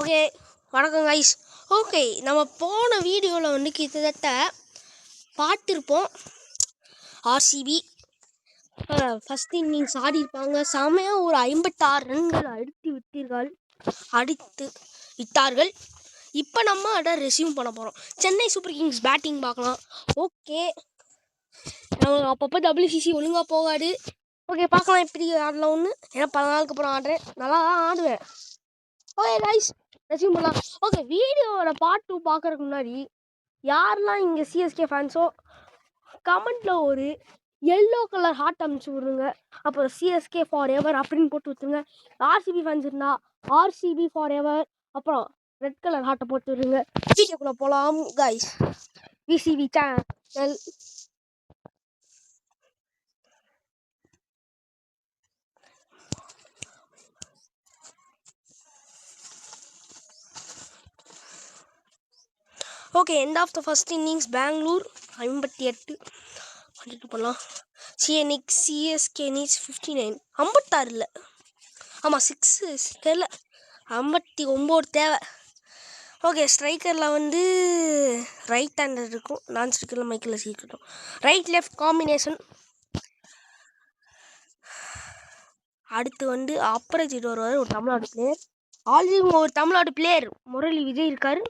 Okay, வணக்கம் guys. Okay, நம்ம போன வீடியோவில் வந்து கிட்டத்தட்ட பார்த்துருப்போம். ஆர்சிபி ஃபஸ்ட் இன்னிங்ஸ் ஆடிருப்பாங்க. செமையாக ஒரு 56 ரன்கள் அடித்து விட்டார்கள். இப்போ நம்ம அதை ரெஸ்யூம் பண்ண போகிறோம். சென்னை சூப்பர் கிங்ஸ் பேட்டிங் பார்க்கலாம். ஓகே, நம்ம அப்பப்போ WCC ஒழுங்காக போகாது. ஓகே, பார்க்கலாம் எப்படி ஆடலாம் ஒன்று. ஏன்னா 10 நாளுக்கு அப்புறம் ஆடுறேன், நல்லா தான் ஆடுவேன். ஓகே கைஸ், ரெஸ்யூம் பண்ணலாம். ஓகே, வீடியோவோட பார்ட் 2 பார்க்குறதுக்கு முன்னாடி யாரெல்லாம் இங்கே சிஎஸ்கே ஃபேன்ஸோ கமெண்ட்டில் ஒரு எல்லோ கலர் ஹார்ட் அனுப்பிச்சி விடுங்க. அப்புறம் சிஎஸ்கே ஃபார் எவர் அப்படின்னு போட்டு விட்டுருங்க. ஆர்சிபி ஃபேன்ஸ் இருந்தால் ஆர்சிபி ஃபார் எவர், அப்புறம் ரெட் கலர் ஹார்ட்டை போட்டு விடுங்க. வீடியோக்குள்ளே போகலாம் guys. VCB channel. Okay, end of the first innings Bangalore 58 continue பண்ணலாம். CSK needs 59. 56 இல்லை, ஆமாம் 6 தெரியல, 59 தேவை. ஓகே, ஸ்ட்ரைக்கரில் வந்து ரைட் ஹேண்டர் இருக்கும். நான் ஸ்ட்ரைக்கரில் மைக்கில் சீக்கிரம் ரைட் லெஃப்ட் காம்பினேஷன். அடுத்து வந்து அப்ரஜிட் வருவார், ஒரு தமிழ்நாடு பிளேயர். ஆல்ரெடி ஒரு தமிழ்நாடு பிளேயர் முரளி விஜய் இருக்கார்.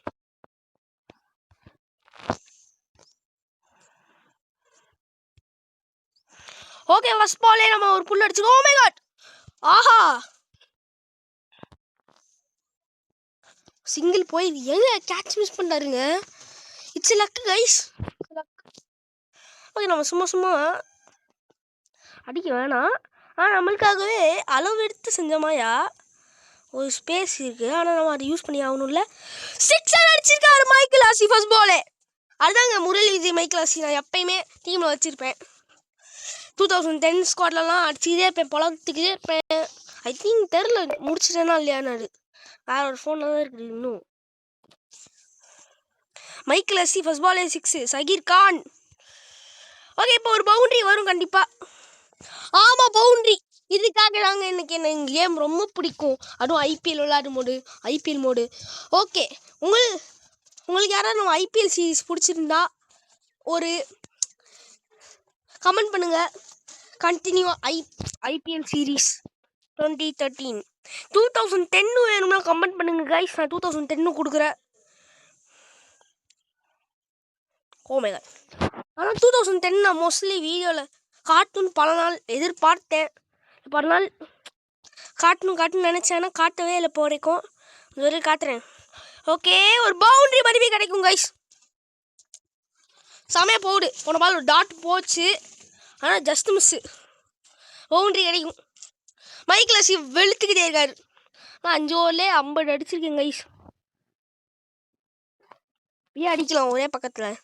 ஓகே, ஃபர்ஸ்ட் பாலே நம்ம ஒரு புல் அடிச்சுக்கோ. ஓ மை காட், ஆஹா, சிங்கிள் போய் எங்க கேட்ச் மிஸ் பண்ணாருங்க. It's luck guys. ஓகே, நம்ம சும்மா அடிக்க வேணாம். ஆனால் நம்மளுக்காகவே அளவு எடுத்து செஞ்சோமாயா ஒரு ஸ்பேஸ் இருக்குது. ஆனால் நம்ம அதை யூஸ் பண்ணி ஆகணும்ல. 6 அடிச்சிருக்காரு மைக்கேல் ஆசி ஃபர்ஸ்ட் பாலே. அதுதாங்க முரளி விஜய் மைக்கேல் ஆசி நான் எப்பயுமே டீமில் வச்சுருப்பேன். 2010 ஸ்குவாட்லலாம் அடிச்சுக்கிட்டே இருப்பேன், பொழத்துக்கிட்டே இருப்பேன். ஐ திங்க் தெரில முடிச்சிட்டேன்னா இல்லையான்னு. அது வேற ஒரு ஃபோனில் தான் இருக்குது இன்னும். மைக்கேல் ஆசி ஃபர்ஸ்ட் பாலே 6. சகீர் கான். ஓகே, இப்போ ஒரு பவுண்ட்ரி வரும் கண்டிப்பாக. ஆமாம், பவுண்ட்ரி. இதுக்காக தாங்க எனக்கு கேம் ரொம்ப பிடிக்கும். அதுவும் ஐபிஎல் விளையாடும் போது, ஐபிஎல் மோடு. ஓகே, உங்களுக்கு யாராவது நம்ம ஐபிஎல் சீரீஸ் பிடிச்சிருந்தா ஒரு கமெண்ட் பண்ணுங்கள். கண்டினியூ ஐபிஎல் சீரீஸ் 2013 2010 வேணும்னா கமெண்ட் பண்ணுங்க கைஸ். நான் 2010 கொடுக்குறேன். ஓமேகா, ஆனால் 2010 நான் மோஸ்ட்லி வீடியோவில் கார்ட்டூன் பல நாள் எதிர்பார்த்தேன். பல நாள் காட்டணும்னு நினச்சேன், ஆனால் காட்டவே இல்லை. இப்போ வரைக்கும் இதுவரை காட்டுறேன். ஓகே, ஒரு பவுண்ட்ரி மறுபடியும் கிடைக்கும் கைஸ். செமையாக போகுது. போன பால் ஒரு டாட் போச்சு, ஆனால் ஜஸ்ட் மிஸ்ஸு. பவுண்ட்ரி கிடைக்கும். மைக்கேல் ஆசி வெளுத்துக்கிட்டே இருக்காரு. நான் 5 ஓவர்லேயே 50 அடிச்சிருக்கேன் கைஸ். ஏன் அடிக்கலாம் ஒரே பக்கத்தில்.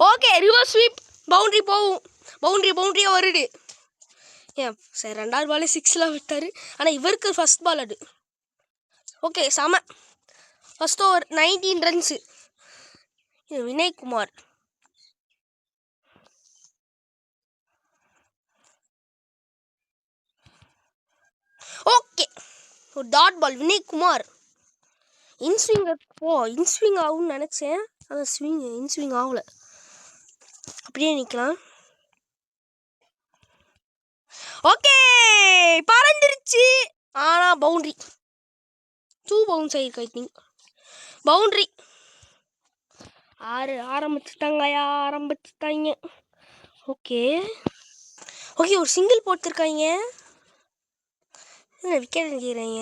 Okay, reverse sweep. பவுண்ட்ரி போகும். பவுண்ட்ரியாக வருது. ஏன் சரி, 2வது பாலே 6 விட்டார். ஆனால் இவருக்கு ஃபர்ஸ்ட் பால் அது. ஓகே, செம. First over 19 runs. Vinaykumar. Okay, ஒரு டாட் பால். வினய்குமார் இன்ஸ்விங் ஆகும்னு நினச்சேன், ஆனால் இன்ஸ்விங் ஆகலை. அப்படியே நிற்கலாம். ஓகே, பறந்துருச்சு. ஆனால் பவுண்ட்ரி. 2 பவுன்ஸ் ஆகிருக்கு ஐ திங்க். பவுண்ட்ரி. ஆரம்பிச்சுட்டாங்க. ஓகே, ஒரு சிங்கிள் போட்டிருக்காங்க. விக்கெட் நிற்கிறாங்க.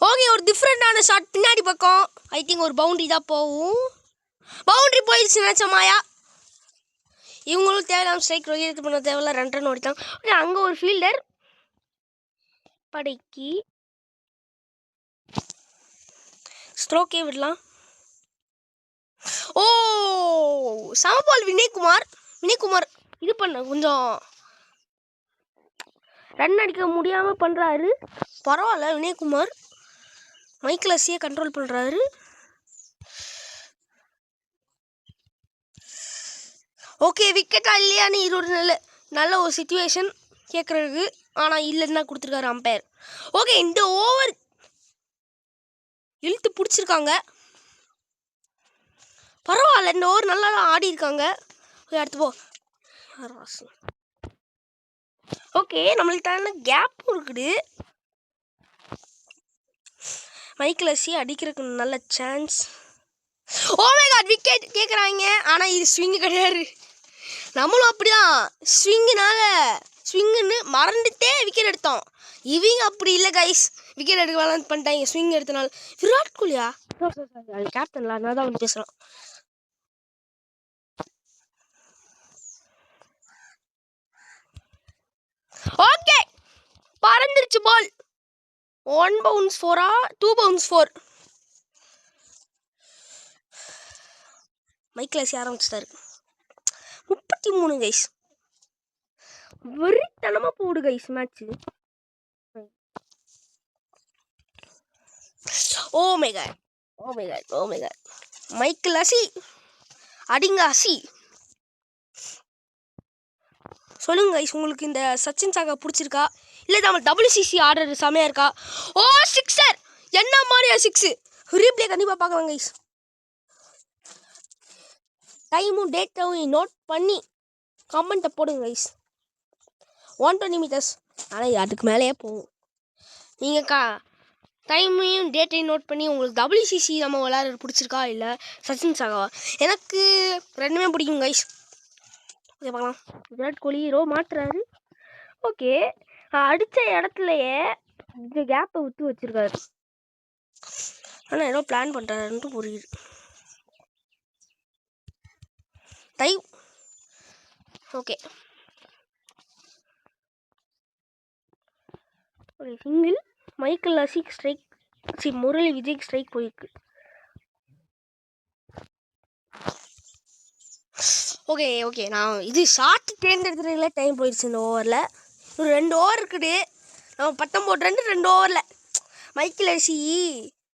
ஓகே, ஒரு டிஃப்ரெண்டான ஷாட் பின்னாடி பக்கம். ஐ திங்க் ஒரு பவுண்ட்ரி தான் போகும். பவுண்ட்ரி போயிடுச்சு நினச்சமாயா. இவங்களும் தேவையில்லாம ஸ்ட்ரைக் ரொட்டேட் பண்ண தேவையில்ல. 2 ரன் ஓடிட்டாங்க. ஓகே, அங்கே ஒரு ஃபீல்டர் படைக்கு ஸ்ட்ரோக்கே விடலாம். ஓ, சமபால். வினய்குமார் இது பண்ண கொஞ்சம் ரன் அடிக்க முடியாமல் பண்ணுறாரு. பரவாயில்ல, வினய்குமார் மைக்கேல் ஆசியை கண்ட்ரோல் பண்ணுறாரு. ஓகே, விக்கெட்டா இல்லையான்னு இது ஒரு நல்ல ஒரு சிச்சுவேஷன் கேட்குறதுக்கு. ஆனால் இல்லைன்னு தான் கொடுத்துருக்காரு அம்பையர். ஓகே, இந்த ஓவர் இழுத்து பிடிச்சிருக்காங்க. பரவாயில்ல, இந்த ஓவர் நல்லா தான் ஆடி இருக்காங்க. அடுத்து போ. ஓகே, நம்மளுக்கு தானே கேப்பும் இருக்குது. மைக்கேல் ஹசி அடிக்கிறதுக்கு நல்ல chance. Oh my God, wicket கேட்குறாங்க. ஆனால் இது ஸ்விங்கு கிடையாது. நம்மளும் அப்படிதான் ஸ்விங்குன்னு மறந்துட்டே விக்கெட் எடுத்தோம். இவங்க அப்படி இல்லை கைஸ், விக்கெட் எடுக்க வேணாம் பண்ணிட்டாங்க ஸ்விங் எடுத்தனால. விராட் கோலியா கேப்டன்ல, அதனால தான் வந்து பேசுகிறோம். ஓகே, பறந்துருச்சு ball. 1 bounce 4 2 bounce 4. Michael Hussey ஆரம்பிச்சிட்டாரு. 33 கைஸ். வெறித்தனமாக போடு guys match. Oh my God, Michael Hussey அடிங்க ஹசி. சொல்லுங்க கைஸ், உங்களுக்கு இந்த சச்சின் சாகா பிடிச்சிருக்கா? இல்லை நம்ம WCC ஆர்டர் செமையாக இருக்கா? ஓ சிக்ஸர், என்ன மாதிரியா சிக்ஸு. ரீப்ளே கண்டிப்பாக பார்க்கலாம் கைஸ். டைமும் டேட்டாவும் நோட் பண்ணி கமெண்ட்டை போடுங்க கைஸ். 120 மீட்டர்ஸ், ஆனால் அதுக்கு மேலேயே போகும். நீங்கள் டைமையும் டேட்டையும் நோட் பண்ணி உங்களுக்கு WCC நம்ம விளையாடுறது பிடிச்சிருக்கா இல்லை சச்சின் சாகாவா? எனக்கு ரெண்டுமே பிடிக்கும் கைஸ். ஓகே, பார்க்கலாம். விராட் கோலி ஹீரோ மாட்டுறாரு. ஓகே, அடித்த இடத்துலையே இந்த கேப்பை விட்டு வச்சிருக்காரு. ஆனால் ஏதோ பிளான் பண்ணுறாருன்ட்டு புரியுது. ஓகே, ஒரு சிங்கிள். மைக்கேல் ஹசிக்கு ஸ்ட்ரைக், முரளி விஜய்க்கு ஸ்ட்ரைக் போயிருக்கு. ஓகே, நான் இது ஷார்ட் தேர்ந்தெடுக்கிறதுல டைம் போயிடுச்சு. இந்த ஓவரில் ஒரு 2 ஓவர் இருக்குது. நம்ம 19 ரன் 2 ஓவரில். மைக்கேல் ஹசி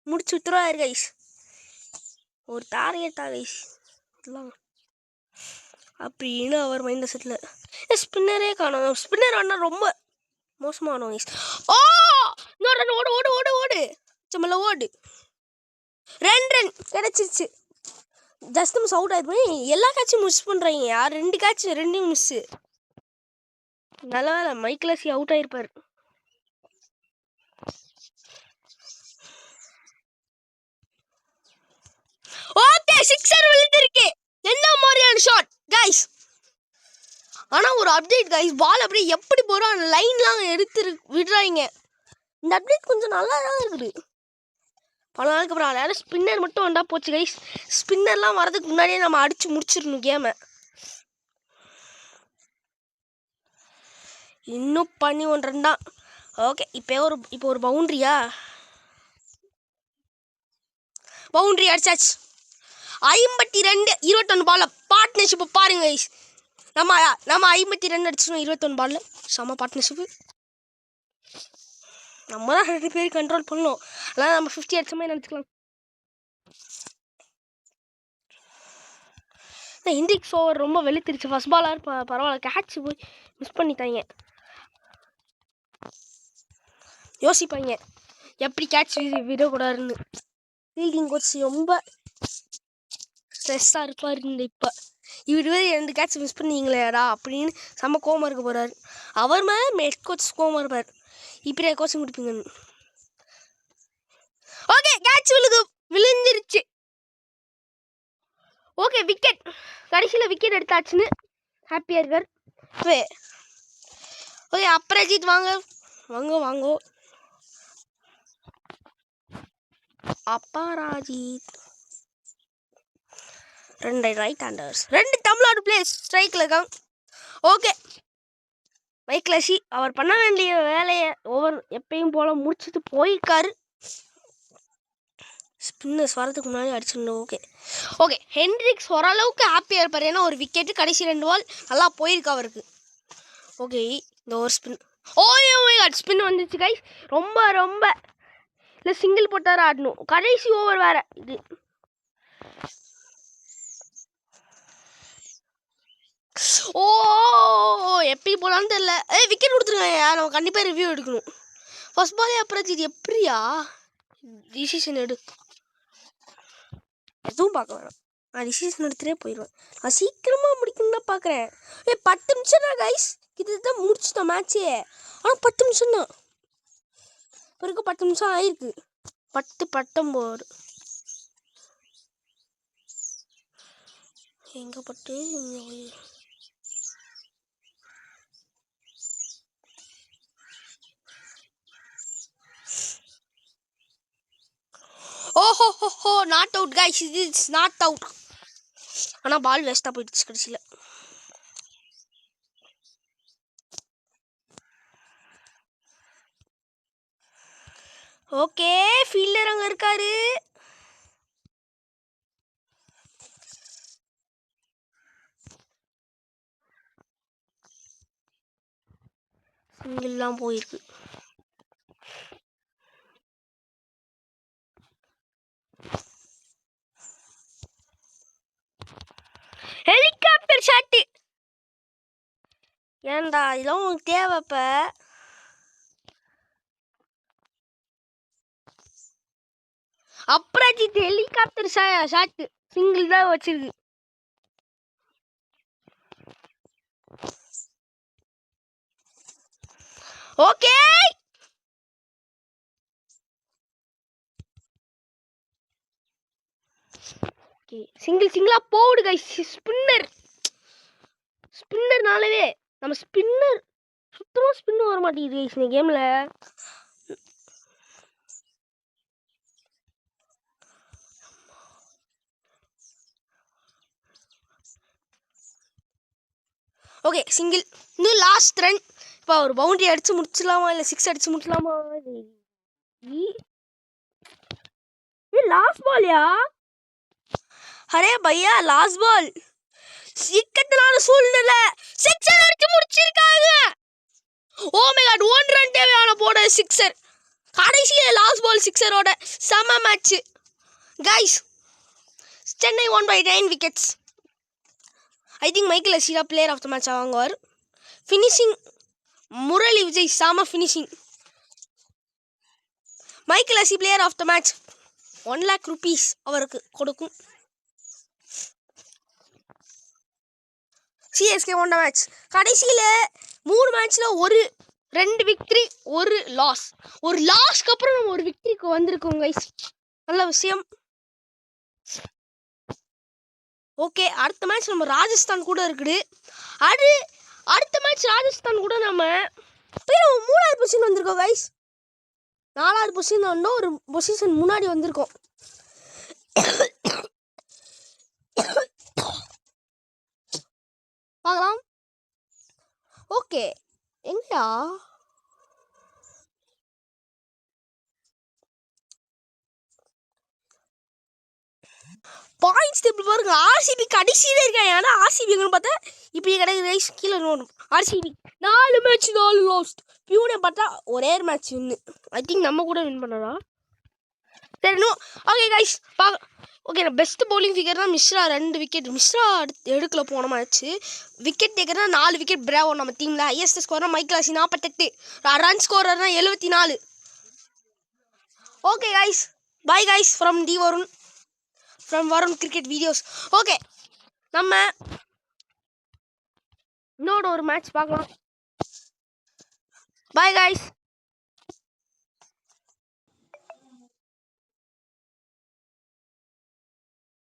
முடிச்சு வித்துருவாரு கைஸ். ஒரு டார்கெட்டா கைஸ் அப்படின்னு அவர் மைண்ட் செட்டில். ஸ்பின்னரே காணும். ஸ்பின்னர் ஆனால் ரொம்ப மோசமானோம் கைஸ். ஓ இன்னொரு ரன், ஓடு சம்மல ஓடு. 2 ரன் கிடச்சிருச்சு. ஜஸ்ட் மிஸ் அவுட் ஆகிருப்பேன். எல்லா கேட்சும் மிஸ் பண்ணுறாங்க. 2 கேட்ச் 2 மிஸ்ஸு. நல்ல வேலை மைக்கேல் ஹசி அவுட் ஆகிருப்பார். ஓகே, சிக்ஸர் விழுந்திருக்கு. என்ன மாதிரியான ஷாட் கைஸ். ஆனால் ஒரு அப்டேட் கைஸ், பால் அப்படியே எப்படி போகிறோம் அந்த லைன்லாம் எடுத்து விடுறாங்க. இந்த அப்டேட் கொஞ்சம் நல்லா தான் இருக்குது. பல நாளுக்கு அப்புறம் யாரும் ஸ்பின்னர் மட்டும் வந்தால் போச்சு கைஸ். ஸ்பின்னர்லாம் வரதுக்கு முன்னாடியே நம்ம அடித்து முடிச்சிடணும் கேமை. இன்னும் 11 ரன் தான். ஓகே, இப்போ ஒரு பவுண்ட்ரியா? பவுண்ட்ரி அடிச்சாச்சு. 52 21 பாலில் பார்ட்னர்ஷிப்பை பாருங்க கைஸ். நம்ம 52 அடிச்சிடும் 21 பாலில். செம்ம பார்ட்னர்ஷிப்பு. நம்ம தான் 2 பேர் கண்ட்ரோல் பண்ணணும். அதனால் நம்ம 50 அடிச்ச மாதிரி நினச்சிக்கலாம். இந்திக்ஸ் ஓவர் ரொம்ப வெளுத்துருச்சு. ஃபர்ஸ்ட் பாலர் பரவாயில்ல, கேட்ச் போய் மிஸ் பண்ணிட்டாங்க. யோசிப்பாங்க எப்படி கேட்ச் விடக்கூடாதுன்னு. ஃபீல்டிங் கோச் ரொம்ப ஸ்ட்ரெஸ்ஸாக இருப்பார். இப்போ இவர் 2 கேட்ச் மிஸ் பண்ணீங்களேடா அப்படின்னு செம்ம கோவமாக இருக்க போகிறாரு. அவர் மேலே ஹெட் கோச் கோவமாக இருப்பார். இப்படியே கோச்சிங் கொடுப்பீங்கன்னு. ஓகே, கேட்ச் விழுந்துருச்சு. Okay, wicket. கடைசியில் விக்கெட் எடுத்தாச்சுன்னு ஹாப்பியாக இருக்கார். ஓகே, அப்ரஜித் வாங்கோ. Aparajith 2 right handers, 2 Tamil Nadu players ஸ்ட்ரைக்கில் இருக்காங்க. ஓகே, மைக்கேல் ஹசி அவர் பண்ண வேண்டிய வேலையை ஓவர் எப்பயும் போல் முடிச்சுட்டு போயிருக்காரு. ஸ்பின்னர்ஸ் வரதுக்கு முன்னாடி அடிச்சிடணும். ஓகே, ஹென்ட்ரிக்ஸ் ஓரளவுக்கு ஹாப்பியாக இருப்பார். ஏன்னா ஒரு விக்கெட்டு, கடைசி 2 பால் நல்லா போயிருக்கு அவருக்கு. ஓகே, இந்த ஒரு ஸ்பின். ஸ்பின் வந்துச்சு கைஸ். ரொம்ப இல்லை சிங்கிள் போட்டார் ஆடணும். கடைசி ஓவர் வேற இது. எப்படி போலான்னு தெரியல. விக்கெட் கொடுத்துருங்க. நம்ம கண்டிப்பாக ரிவ்யூ எடுக்கணும். ஃபர்ஸ்ட் பாலே அப்ராஜித் எப்படியா டிசிஷன் எடு. எதுவும் பார்க்க வேணாம், நான் டிசிஷன் எடுத்துகிட்டே போயிடுவேன். நான் சீக்கிரமாக முடிக்கணும்னு தான் பார்க்குறேன். 10 நிமிஷம் தான் கைஸ், இதுதான் முடிச்சிட்டோம் மேட்ச்சே. ஆனால் 10 நிமிஷம் தான், பிறகு 10 நிமிஷம் ஆயிருக்கு. 10-19 எங்கே பட்டு ஓஹோ நாட் அவுட் கைஸ், இது இட்ஸ் நாட் அவுட். ஆனால் பால் வேஸ்ட்டாக போயிடுச்சு கடைசியில். ஓகே ஃபீல்டர் அங்கே இருக்காரு. சிங்கிள்லாம் போயிருக்கு. Helicopter shot. ஏன்டா இதெல்லாம் உனக்கு தேவைப்ப? அப்ராஜித் ஹெலிகாப்டர் ஷாட்டு சிங்கிள் தான் வச்சிருக்கு. ஓகே சிங்கிளா போடு கைஸ். ஸ்பின்னர்னாலவே நம்ம ஸ்பின்னர் சுத்தமாக ஸ்பின் வர மாட்டேங்குது கைஸ் இந்த கேமில். ஓகே சிங்கிள், இன்னும் லாஸ்ட் ரன். இப்போ ஒரு பவுண்டரி அடித்து முடிச்சிடலாமா இல்லை 6 அடித்து முடிச்சலாமா? லாஸ்ட் பால்யா? அரே பையா லாஸ்ட் பால். சிக்கத்தினால சூழ்நிலை 6 அடிச்சு முடிச்சிருக்காங்க. ஓ மை காட், 1 ரன் தேவையான போட 6. கடைசியில் லாஸ்ட் பால் 6ஓட செம match guys. Chennai won by 9 wickets. I think Michael அசீரா பிளேயர் ஆஃப் த மேட்ச் வாங்குவார். ஃபினிஷிங் முரளி விஜய் செம finishing. Michael Hussey player of the match 1 lakh rupees அவருக்கு கொடுக்கும். CSK won the match. கடைசியில் 3 மேட்ச்சில் 2 விக்ட்ரி 1 லாஸ். ஒரு லாஸ்க்கு அப்புறம் நம்ம ஒரு விக்ட்ரிக்கு வந்திருக்கோம் கைஸ், நல்ல விஷயம். ஓகே அடுத்த மேட்ச் நம்ம ராஜஸ்தான் கூட இருக்குது. அடுத்த மேட்ச் ராஜஸ்தான் கூட நம்ம 3வது பொசிஷன் வந்திருக்கோம் கைஸ். 4வது பொசிஷன் வந்தோம், ஒரு பொசிஷன் முன்னாடி வந்திருக்கோம். பார்க்கலாம். ஓகே எங்கயா பாயிண்ட்ஸ் டேபிள் பாருங்க. ஆர்சிபி கடைசியில் இருக்கேன். ஏன்னா ஆர்சிபிங்கன்னு பார்த்தா இப்படி கிடையாது ரைஸ் கீழே நோடும். RCB 4 match 4 lost. பியூனை பார்த்தா ஒரே மேட்ச் வின்னு. ஐ திங்க் நம்ம கூட வின் பண்ணலாம். சரி இன்னும் ஓகே கைஸ் ஓகே நான் பெஸ்ட் பவுலிங் ஃபிகர்னா மிஸ்ரா 2 விக்கெட். மிஸ்ரா எடுக்கல போன மேட்ச். விக்கெட் டேக்கர்னா 4 விக்கெட் பிராவோ நம்ம டீமில். ஹையஸ்ட் ஸ்கோர்னா மைக்கேல் அசி 48. ரன் ஸ்கோரர்னா 74. Okay guys bye guys from Varun cricket videos. Okay நம்ம இன்னொரு ஒரு மேட்ச் பார்க்கலாம். Bye guys.